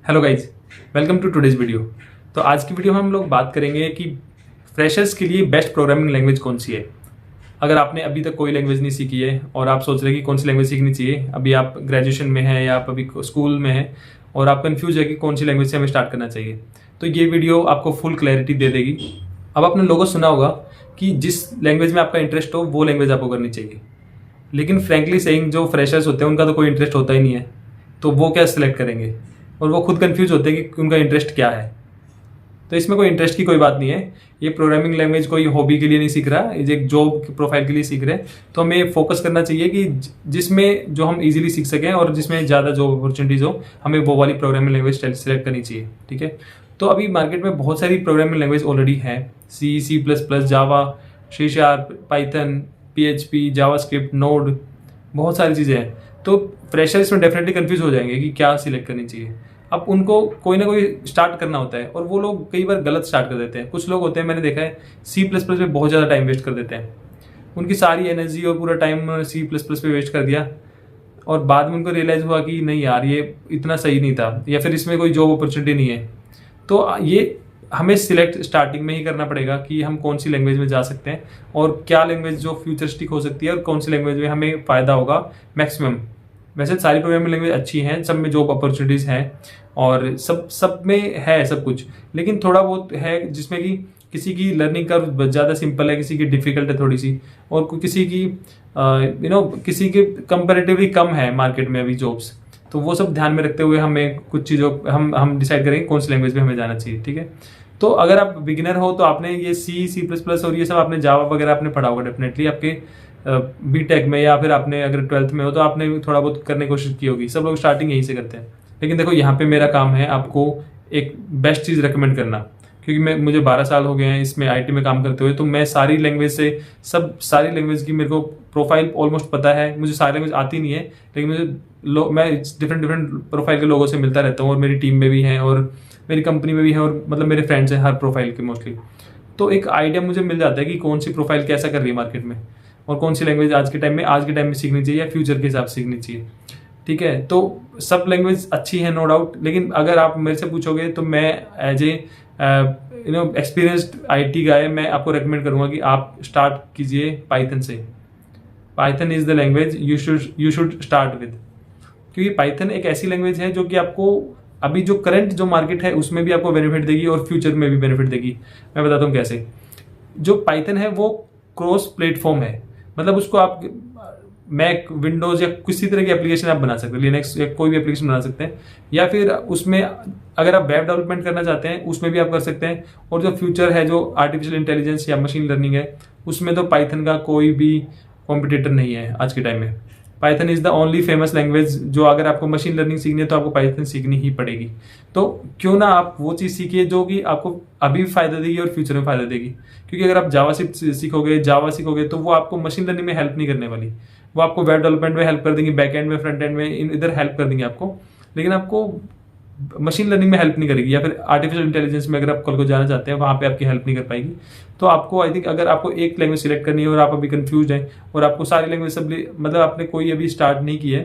Hello guys, welcome to today's video. तो आज की वीडियो में हम लोग बात करेंगे कि फ्रेशर्स के लिए बेस्ट प्रोग्रामिंग लैंग्वेज कौन सी है। अगर आपने अभी तक कोई लैंग्वेज नहीं सीखी है और आप सोच रहे हैं कि कौन सी लैंग्वेज सीखनी चाहिए, अभी आप ग्रेजुएशन में हैं या आप अभी स्कूल में हैं और आप कन्फ्यूज है कि कौन सी लैंग्वेज से हमें स्टार्ट करना चाहिए, तो ये वीडियो आपको फुल क्लैरिटी दे देगी। अब आपने लोगों सुना होगा कि जिस लैंग्वेज में आपका इंटरेस्ट हो वो लैंग्वेज आपको करनी चाहिए, लेकिन फ्रैंकली सेइंग जो फ्रेशर्स होते हैं उनका तो कोई इंटरेस्ट होता ही नहीं है, तो वो क्या सिलेक्ट करेंगे और वो खुद कंफ्यूज होते हैं कि उनका इंटरेस्ट क्या है। तो इसमें कोई इंटरेस्ट की कोई बात नहीं है। ये प्रोग्रामिंग लैंग्वेज कोई हॉबी के लिए नहीं सीख रहा, ये एक जॉब प्रोफाइल के लिए सीख रहे हैं। तो हमें फोकस करना चाहिए कि जिसमें जो हम इजीली सीख सकें और जिसमें ज़्यादा जॉब अपॉर्चुनिटीज हो, हमें वो वाली प्रोग्रामिंग लैंग्वेज सेलेक्ट करनी चाहिए। ठीक है, तो अभी मार्केट में बहुत सारी प्रोग्रामिंग लैंग्वेज ऑलरेडी है। C++, जावा, C#, Python, PHP, JavaScript, node, बहुत सारी चीज़ें हैं। तो फ्रेशर इसमें डेफिनेटली कंफ्यूज हो जाएंगे कि क्या सिलेक्ट करनी चाहिए। अब उनको कोई ना कोई स्टार्ट करना होता है और वो लोग कई बार गलत स्टार्ट कर देते हैं। कुछ लोग होते हैं, मैंने देखा है, C++ पे बहुत ज़्यादा टाइम वेस्ट कर देते हैं। उनकी सारी एनर्जी और पूरा टाइम उन्होंने C++ पे वेस्ट कर दिया और बाद में उनको रियलाइज़ हुआ कि नहीं यार, ये इतना सही नहीं था या फिर इसमें कोई जॉब अपॉर्चुनिटी नहीं है। तो ये हमें सिलेक्ट स्टार्टिंग में ही करना पड़ेगा कि हम कौन सी लैंग्वेज में जा सकते हैं और क्या लैंग्वेज जो फ्यूचरिस्टिक हो सकती है और कौन सी लैंग्वेज में हमें फ़ायदा होगा मैक्सिमम। वैसे सारी प्रोग्रामिंग लैंग्वेज अच्छी हैं, सब में जॉब अपॉर्चुनिटीज़ हैं और सब में है सब कुछ, लेकिन थोड़ा बहुत है जिसमें कि किसी की लर्निंग कर्व ज़्यादा सिंपल है, किसी की डिफ़िकल्ट है थोड़ी सी, और किसी की किसी के कंपेरेटिवली कम है मार्केट में अभी जॉब्स। तो वो सब ध्यान में रखते हुए हमें कुछ चीज़ों हम डिसाइड करेंगे कौन सी लैंग्वेज में हमें जाना चाहिए। ठीक है, तो अगर आप बिगिनर हो तो आपने ये C++ और ये सब आपने जावा वगैरह आपने पढ़ा होगा डेफिनेटली आपके बीटेक में, या फिर आपने अगर 12th में हो तो आपने थोड़ा बहुत करने की कोशिश की होगी। सब लोग स्टार्टिंग यहीं से करते हैं। लेकिन देखो, यहाँ पे मेरा काम है आपको एक बेस्ट चीज़ रेकमेंड करना, क्योंकि मुझे 12 साल हो गए हैं इसमें IT में काम करते हुए। तो मैं सारी लैंग्वेज से सारी लैंग्वेज की मेरे को प्रोफाइल ऑलमोस्ट पता है। मुझे सारी लैंग्वेज आती नहीं है, लेकिन मैं डिफरेंट प्रोफाइल के लोगों से मिलता रहता हूँ और मेरी टीम में भी हैं और मेरी कंपनी में भी है और मतलब मेरे फ्रेंड्स हैं हर प्रोफाइल के मोस्टली। तो एक आइडिया मुझे मिल जाता है कि कौन सी प्रोफाइल कैसा कर रही है मार्केट में और कौन सी लैंग्वेज आज के टाइम में सीखनी चाहिए या फ्यूचर के हिसाब से सीखनी चाहिए। ठीक है, तो सब लैंग्वेज अच्छी है नो डाउट, लेकिन अगर आप मेरे से पूछोगे तो मैं एज ए एक्सपीरियंस्ड IT गाय मैं आपको रेकमेंड करूंगा कि आप स्टार्ट कीजिए पाइथन से। Python is the language you should start with, क्योंकि पाइथन एक ऐसी लैंग्वेज है जो कि आपको अभी जो करंट जो मार्केट है उसमें भी आपको बेनिफिट देगी और फ्यूचर में भी बेनिफिट देगी। मैं बताता हूँ कैसे। जो पाइथन है वो क्रॉस प्लेटफॉर्म है, मतलब उसको आप मैक, विंडोज या किसी तरह की एप्लीकेशन आप बना सकते हैं, लिनक्स या कोई भी एप्लीकेशन बना सकते हैं, या फिर उसमें अगर आप वेब डेवलपमेंट करना चाहते हैं उसमें भी आप कर सकते हैं। और जो फ्यूचर है, जो आर्टिफिशियल इंटेलिजेंस या मशीन लर्निंग है, उसमें तो पाइथन का कोई भी कॉम्पिटिटर नहीं है आज के टाइम में। Python is the only famous language जो अगर आपको मशीन लर्निंग सीखनी है तो आपको पाइथन सीखनी ही पड़ेगी। तो क्यों ना आप वो चीज़ सीखिए जो कि आपको अभी भी फायदा देगी और फ्यूचर में फायदा देगी। क्योंकि अगर आप जावा जावा सीखोगे तो वो आपको मशीन लर्निंग में हेल्प नहीं करने वाली, वो आपको वेब डेवलपमेंट में हेल्प कर देंगी, बैक एंड में, फ्रंट एंड में, इधर हेल्प कर देंगे आपको, लेकिन आपको मशीन लर्निंग में हेल्प नहीं करेगी। या फिर आर्टिफिशियल इंटेलिजेंस में अगर आप कल को जाना चाहते हैं वहाँ पे आपकी हेल्प नहीं कर पाएगी। तो आपको आई थिंक अगर आपको एक लैंग्वेज सिलेक्ट करनी है और आप अभी कंफ्यूज हैं और आपको सारी लैंग्वेज सब मतलब आपने कोई अभी स्टार्ट नहीं की है,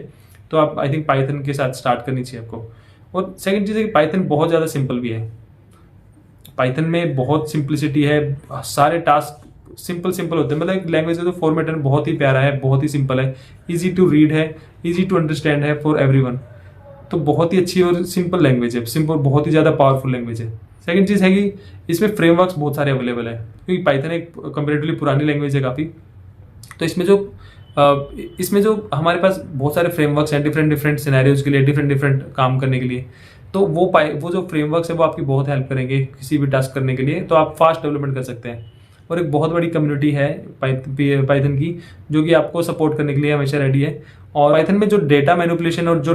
तो आप आई थिंक पाइथन के साथ स्टार्ट करनी चाहिए आपको। और सेकंड चीज़ है कि पाइथन बहुत ज़्यादा सिंपल भी है। पाइथन में बहुत सिंप्लिसिटी है, सारे टास्क सिंपल होते हैं। मतलब लैंग्वेज का जो फॉर्मेट है बहुत ही प्यारा है, बहुत ही सिंपल है, ईजी टू रीड है, ईजी टू अंडरस्टैंड है फॉर एवरीवन। तो बहुत ही अच्छी और सिंपल लैंग्वेज है, सिंपल, बहुत ही ज़्यादा पावरफुल लैंग्वेज है। सेकंड चीज़ है कि इसमें फ्रेमवर्क्स बहुत सारे अवेलेबल है, क्योंकि पाइथन एक कंपेरेटिवली पुरानी लैंग्वेज है काफ़ी। तो इसमें जो हमारे पास बहुत सारे फ्रेमवर्क्स हैं डिफरेंट सिनेरियोज के लिए, डिफरेंट काम करने के लिए। तो वो जो फ्रेमवर्क्स है वो आपकी बहुत हेल्प करेंगे किसी भी टास्क करने के लिए, तो आप फास्ट डेवलपमेंट कर सकते हैं। और एक बहुत बड़ी कम्युनिटी है पाइथन की जो कि आपको सपोर्ट करने के लिए हमेशा रेडी है। और पाइथन में जो डेटा मैनिपुलेशन और जो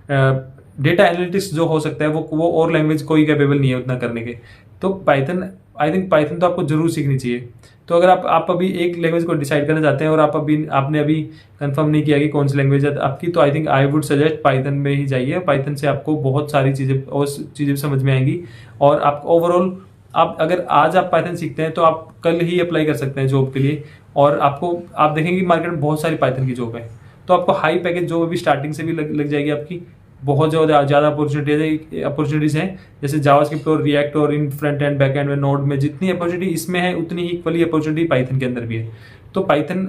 डेटा एनालिटिक्स जो हो सकता है वो और लैंग्वेज कोई कैपेबल नहीं है उतना करने के। तो पाइथन, आई थिंक पाइथन तो आपको जरूर सीखनी चाहिए। तो अगर आप अभी एक लैंग्वेज को डिसाइड करना चाहते हैं और आपने अभी कंफर्म नहीं किया कि कौन सी लैंग्वेज है आपकी, तो I think I would suggest Python में ही जाइए। पाइथन से आपको बहुत सारी चीज़ें समझ में आएंगी और आप ओवरऑल अगर आज आप पाइथन सीखते हैं तो आप कल ही अप्लाई कर सकते हैं जॉब के लिए। और आप देखेंगे मार्केट में बहुत सारी पाइथन की जॉब है, तो आपको हाई पैकेज जॉब अभी स्टार्टिंग से भी लग जाएगी आपकी। बहुत ज़्यादा अपॉर्चुनिटीज़ हैं, जैसे जावास्क्रिप्ट और रिएक्ट और in front end back and में नोड में जितनी अपॉर्चुनिटी इसमें है उतनी ही इक्वली अपॉर्चुनिटी पाइथन के अंदर भी है। तो पाइथन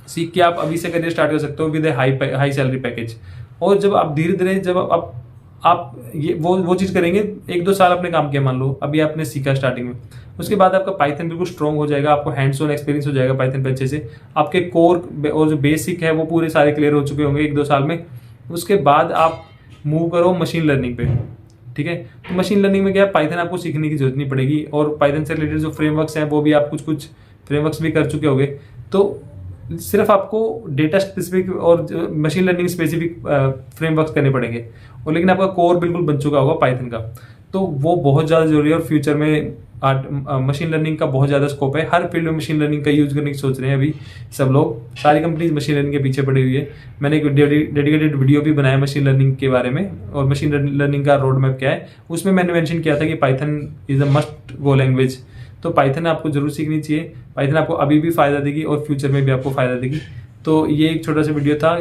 सीख के आप अभी से करियर स्टार्ट कर सकते हो with A high salary package. और जब आप धीरे धीरे जब आप ये वो चीज़ करेंगे, 1-2 साल अपने काम किया मान लो, अभी आपने सीखा स्टार्टिंग में, उसके बाद आपका पाइथन बिल्कुल स्ट्रॉन्ग हो जाएगा, आपको हैंड्स ऑन एक्सपीरियंस हो जाएगा पाइथन पे अच्छे से, आपके कोर और जो बेसिक है वो पूरे सारे क्लियर हो चुके होंगे 1-2 साल में। उसके बाद आप मूव करो मशीन लर्निंग पे, ठीक है। तो मशीन लर्निंग में क्या है, पाइथन आपको सीखने की जरूरत नहीं पड़ेगी, और पाइथन से रिलेटेड जो फ्रेमवर्क्स हैं वो भी आप कुछ फ्रेमवर्क्स भी कर चुके होंगे। तो सिर्फ आपको डेटा स्पेसिफिक और मशीन लर्निंग स्पेसिफिक फ्रेमवर्क्स करने पड़ेंगे, और लेकिन आपका कोर बिल्कुल बन चुका होगा पाइथन का। तो वो बहुत ज़्यादा जरूरी है, और फ्यूचर में मशीन लर्निंग का बहुत ज़्यादा स्कोप है। हर फील्ड में मशीन लर्निंग का यूज़ करने की सोच रहे हैं अभी सब लोग, सारी कंपनीज मशीन लर्निंग के पीछे पड़ी हुई है। मैंने एक डेडिकेटेड वीडियो भी बनाया मशीन लर्निंग के बारे में, और मशीन लर्निंग का रोड मैप क्या है, उसमें मैंने मेंशन किया था कि Python is a must go language. तो पाइथन आपको जरूर सीखनी चाहिए। पाइथन आपको अभी भी फ़ायदा देगी और फ्यूचर में भी आपको फ़ायदा देगी। तो ये एक छोटा सा वीडियो था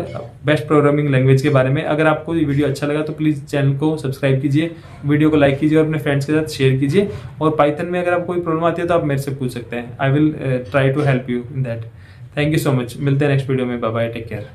बेस्ट प्रोग्रामिंग लैंग्वेज के बारे में। अगर आपको ये वीडियो अच्छा लगा तो प्लीज़ चैनल को सब्सक्राइब कीजिए, वीडियो को लाइक कीजिए और अपने फ्रेंड्स के साथ शेयर कीजिए। और पाइथन में अगर आपको कोई प्रॉब्लम आती है तो आप मेरे से पूछ सकते हैं। I will try to help you in that. Thank you so much. मिलते हैं नेक्स्ट वीडियो में। Bye bye, take care.